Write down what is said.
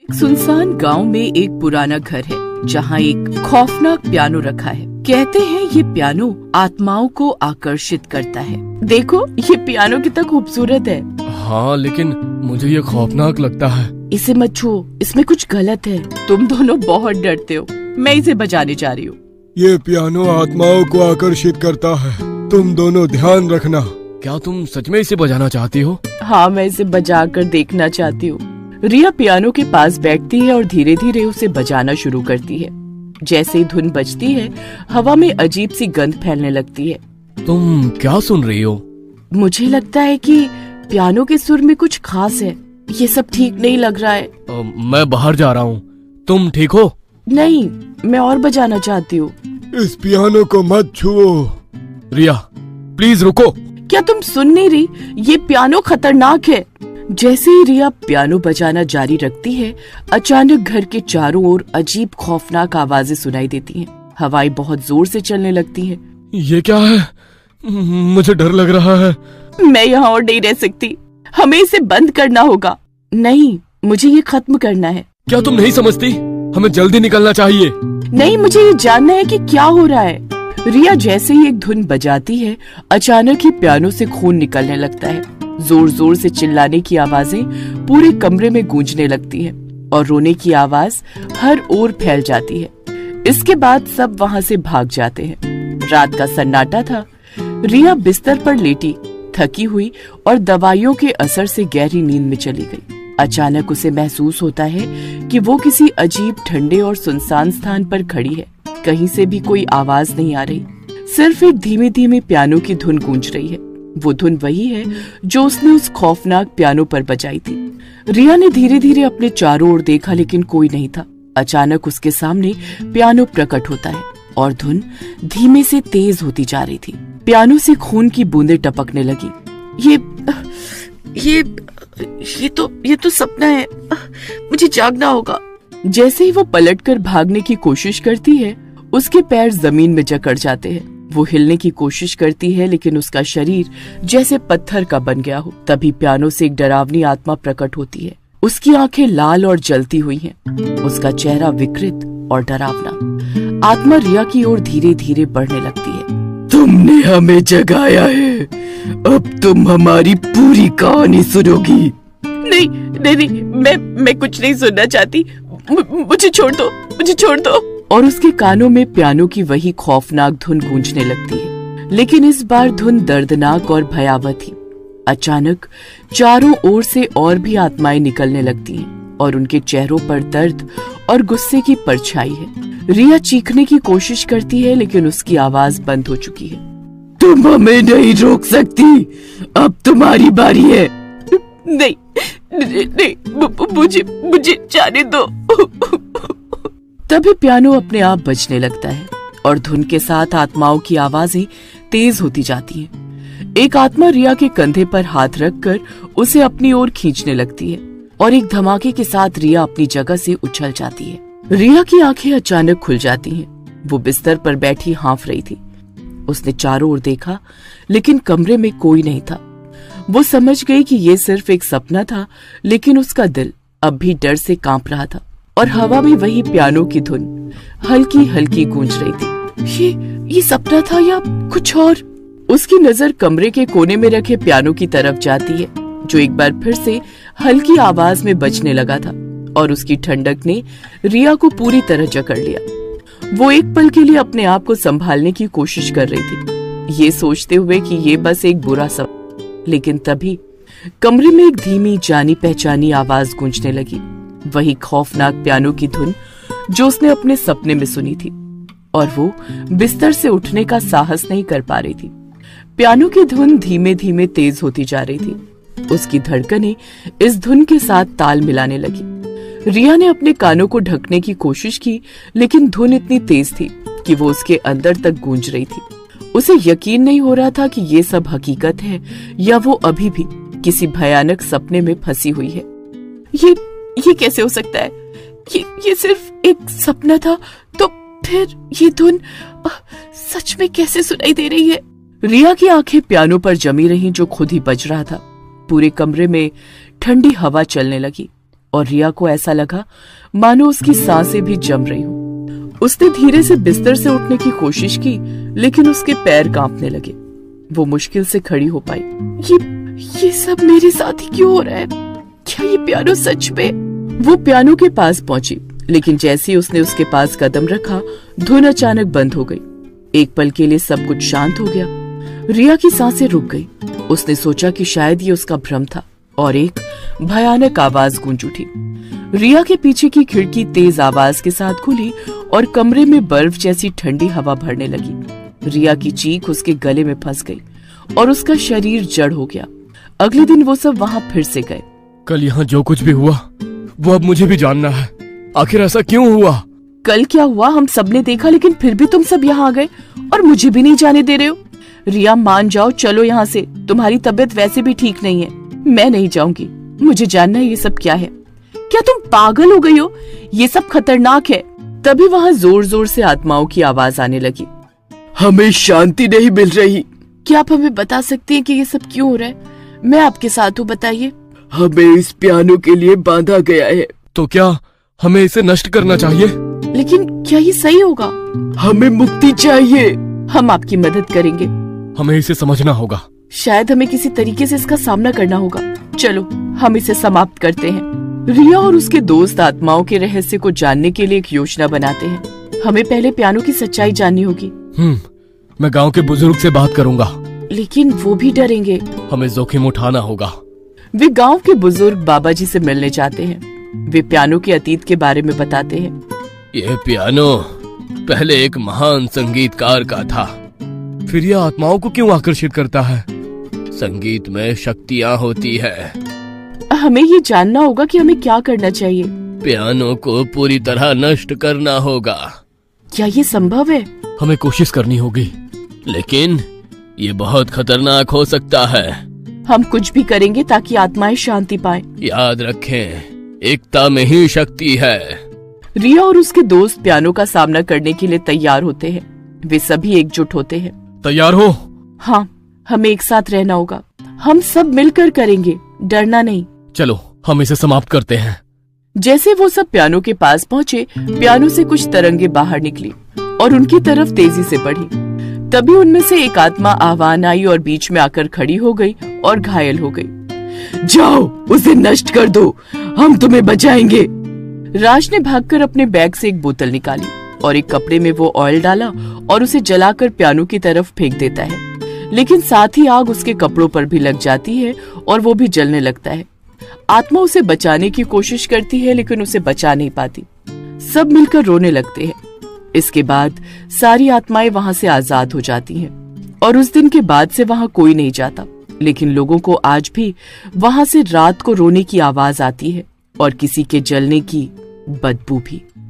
सुनसान गांव में एक पुराना घर है जहां एक खौफनाक पियानो रखा है। कहते हैं ये पियानो आत्माओं को आकर्षित करता है। देखो ये पियानो कितना खूबसूरत है। हाँ, लेकिन मुझे ये खौफनाक लगता है। इसे मत छुओ, इसमें कुछ गलत है। तुम दोनों बहुत डरते हो। मैं इसे बजाने जा रही हूँ। ये पियानो आत्माओं को आकर्षित करता है, तुम दोनों ध्यान रखना। क्या तुम सच में इसे बजाना चाहती हो? हाँ, मैं इसे बजा कर देखना चाहती हूँ। रिया पियानो के पास बैठती है और धीरे धीरे उसे बजाना शुरू करती है। जैसे ही धुन बजती है, हवा में अजीब सी गंध फैलने लगती है। तुम क्या सुन रही हो? मुझे लगता है कि पियानो के सुर में कुछ खास है। ये सब ठीक नहीं लग रहा है। मैं बाहर जा रहा हूँ। तुम ठीक हो? नहीं, मैं और बजाना चाहती हूँ। इस पियानो को मत छुओ। रिया, प्लीज रुको। क्या तुम सुन नहीं रही? ये पियानो खतरनाक है। जैसे ही रिया पियानो बजाना जारी रखती है, अचानक घर के चारों ओर अजीब खौफनाक आवाजें सुनाई देती हैं। हवाएं बहुत जोर से चलने लगती हैं। ये क्या है? मुझे डर लग रहा है। मैं यहाँ और नहीं रह सकती। हमें इसे बंद करना होगा। नहीं, मुझे ये खत्म करना है। क्या तुम नहीं समझती? हमें जल्दी निकलना चाहिए। नहीं, मुझे ये जानना है कि क्या हो रहा है। रिया जैसे ही एक धुन बजाती है, अचानक ही पियानो से खून निकलने लगता है। जोर जोर से चिल्लाने की आवाजें पूरे कमरे में गूंजने लगती हैं और रोने की आवाज हर ओर फैल जाती है। इसके बाद सब वहाँ से भाग जाते हैं। रात का सन्नाटा था। रिया बिस्तर पर लेटी, थकी हुई और दवाइयों के असर से गहरी नींद में चली गई। अचानक उसे महसूस होता है कि वो किसी अजीब ठंडे और सुनसान स्थान पर खड़ी है। कहीं से भी कोई आवाज नहीं आ रही, सिर्फ एक धीमी धीमी पियानो की धुन गूंज रही है। वो धुन वही है जो उसने उस खौफनाक पियानो पर बजाई थी। रिया ने धीरे धीरे अपने चारों ओर देखा, लेकिन कोई नहीं था। अचानक उसके सामने पियानो प्रकट होता है और धुन धीमे से तेज होती जा रही थी। पियानो से खून की बूंदें टपकने लगी। ये तो सपना है। मुझे जागना होगा। जैसे ही वो पलटकर भागने की कोशिश करती है, उसके पैर जमीन में जकड़ जाते हैं। वो हिलने की कोशिश करती है, लेकिन उसका शरीर जैसे पत्थर का बन गया हो। तभी पियानो से एक डरावनी आत्मा प्रकट होती है। उसकी आंखें लाल और जलती हुई हैं। उसका चेहरा विकृत और डरावना। आत्मा रिया की ओर धीरे धीरे बढ़ने लगती है। तुमने हमें जगाया है, अब तुम हमारी पूरी कहानी सुनोगी। नहीं नहीं नहीं, मैं कुछ नहीं सुनना चाहती। मुझे छोड़ दो, मुझे छोड़ दो। और उसके कानों में पियानो की वही खौफनाक धुन गूंजने लगती है, लेकिन इस बार धुन दर्दनाक और भयावह थी। अचानक चारों ओर से और भी आत्माएं निकलने लगती हैं और उनके चेहरों पर दर्द और गुस्से की परछाई है। रिया चीखने की कोशिश करती है, लेकिन उसकी आवाज बंद हो चुकी है। तुम हमें नहीं रोक सकती, अब तुम्हारी बारी है। नहीं नहीं, मुझे जाने दो। तभी पियानो अपने आप बजने लगता है और धुन के साथ आत्माओं की आवाजें तेज होती जाती हैं। एक आत्मा रिया के कंधे पर हाथ रखकर उसे अपनी ओर खींचने लगती है और एक धमाके के साथ रिया अपनी जगह से उछल जाती है। रिया की आंखें अचानक खुल जाती हैं। वो बिस्तर पर बैठी हाँफ रही थी। उसने चारों ओर देखा, लेकिन कमरे में कोई नहीं था। वो समझ गई कि ये सिर्फ एक सपना था, लेकिन उसका दिल अब भी डर से कांप रहा था और हवा में वही पियानो की धुन हल्की हल्की गूंज रही थी। ये सपना था या कुछ और? उसकी नजर कमरे के कोने में रखे पियानो की तरफ जाती है, जो एक बार फिर से हल्की आवाज में बजने लगा था और उसकी ठंडक ने रिया को पूरी तरह जकड़ लिया। वो एक पल के लिए अपने आप को संभालने की कोशिश कर रही थी, ये सोचते हुए कि ये बस एक बुरा सपना। लेकिन तभी कमरे में एक धीमी जानी पहचानी आवाज गूंजने लगी, वही खौफनाक पियानो की धुन जो उसने अपने सपने में सुनी थी। और वो बिस्तर से उठने का साहस नहीं कर पा रही थी। पियानो की धुन धीमे धीमे तेज होती जा रही थी। उसकी धड़कनें इस धुन के साथ ताल मिलाने लगी। रिया ने अपने कानों को ढकने की कोशिश की, लेकिन धुन इतनी तेज थी कि वो उसके अंदर तक गूंज रही थी। उसे यकीन नहीं हो रहा था कि ये सब हकीकत है या वो अभी भी किसी भयानक सपने में फंसी हुई है। ये कैसे हो सकता है? ये सिर्फ एक सपना था, तो फिर ये धुन सच में कैसे सुनाई दे रही है? रिया की आंखें पियानो पर जमी रहीं, जो खुद ही बज रहा था। पूरे कमरे में ठंडी हवा चलने लगी और रिया को ऐसा लगा मानो उसकी सांसें भी जम रही हो। उसने धीरे से बिस्तर से उठने की कोशिश की, लेकिन उसके पैर कांपने लगे। वो मुश्किल से खड़ी हो पाई। ये सब मेरे साथ ही क्यों हो रहा है? क्या ये पियानो सच में? वो पियानो के पास पहुंची, लेकिन जैसे ही उसने उसके पास कदम रखा, धुन अचानक बंद हो गई। एक पल के लिए सब कुछ शांत हो गया। रिया की सांसें रुक गई। उसने सोचा कि शायद ये उसका भ्रम था, और एक भयानक आवाज गूंज उठी। रिया के पीछे की खिड़की तेज आवाज के साथ खुली और कमरे में बर्फ जैसी ठंडी हवा भरने लगी। रिया की चीख उसके गले में फंस गई और उसका शरीर जड़ हो गया। अगले दिन वो सब वहां फिर से गए। कल यहाँ जो कुछ भी हुआ वो अब मुझे भी जानना है। आखिर ऐसा क्यों हुआ? कल क्या हुआ हम सबने देखा, लेकिन फिर भी तुम सब यहाँ आ गए और मुझे भी नहीं जाने दे रहे हो। रिया मान जाओ, चलो यहाँ से। तुम्हारी तबीयत वैसे भी ठीक नहीं है। मैं नहीं जाऊंगी, मुझे जानना है ये सब क्या है। क्या तुम पागल हो गई हो? ये सब खतरनाक है। तभी वहाँ जोर जोर से आत्माओं की आवाज आने लगी। हमें शांति नहीं मिल रही। क्या आप हमें बता सकते हैं कि ये सब क्यों हो रहा है? मैं आपके साथ हूँ, बताइए। हमें इस पियानो के लिए बांधा गया है। तो क्या हमें इसे नष्ट करना चाहिए? लेकिन क्या ये सही होगा? हमें मुक्ति चाहिए। हम आपकी मदद करेंगे। हमें इसे समझना होगा। शायद हमें किसी तरीके से इसका सामना करना होगा। चलो हम इसे समाप्त करते हैं। रिया और उसके दोस्त आत्माओं के रहस्य को जानने के लिए एक योजना बनाते हैं। हमें पहले पियानो की सच्चाई जाननी होगी। मैं गांव के बुजुर्ग से बात करूंगा। लेकिन वो भी डरेंगे। हमें जोखिम उठाना होगा। वे गांव के बुजुर्ग बाबा जी से मिलने जाते हैं। वे पियानो के अतीत के बारे में बताते हैं। यह पियानो पहले एक महान संगीतकार का था। फिर यह आत्माओं को क्यों आकर्षित करता है? संगीत में शक्तियाँ होती है। हमें ये जानना होगा कि हमें क्या करना चाहिए। पियानो को पूरी तरह नष्ट करना होगा। क्या ये संभव है? हमें कोशिश करनी होगी, लेकिन ये बहुत खतरनाक हो सकता है। हम कुछ भी करेंगे ताकि आत्माएं शांति पाएं। याद रखें, एकता में ही शक्ति है। रिया और उसके दोस्त पियानो का सामना करने के लिए तैयार होते हैं। वे सभी एकजुट होते हैं। तैयार हो? हाँ, हमें एक साथ रहना होगा। हम सब मिलकर करेंगे, डरना नहीं। चलो हम इसे समाप्त करते हैं। जैसे वो सब पियानो के पास पहुँचे, पियानो से कुछ तरंगे बाहर निकली और उनकी तरफ तेजी से बढ़ी। तभी उनमें से एक आत्मा आह्वान आई और बीच में आकर खड़ी हो गई और घायल हो गई। जाओ, उसे नष्ट कर दो, हम तुम्हें बचाएंगे। राज ने भागकर अपने बैग से एक बोतल निकाली और एक कपड़े में वो ऑयल डाला और उसे जलाकर पियानो की तरफ फेंक देता है। लेकिन साथ ही आग उसके कपड़ों पर भी लग जाती है और वो भी जलने लगता है। आत्मा उसे बचाने की कोशिश करती है, लेकिन उसे बचा नहीं पाती। सब मिलकर रोने लगते हैं। इसके बाद सारी आत्माएं वहां से आजाद हो जाती हैं और उस दिन के बाद से वहां कोई नहीं जाता। लेकिन लोगों को आज भी वहां से रात को रोने की आवाज आती है और किसी के जलने की बदबू भी।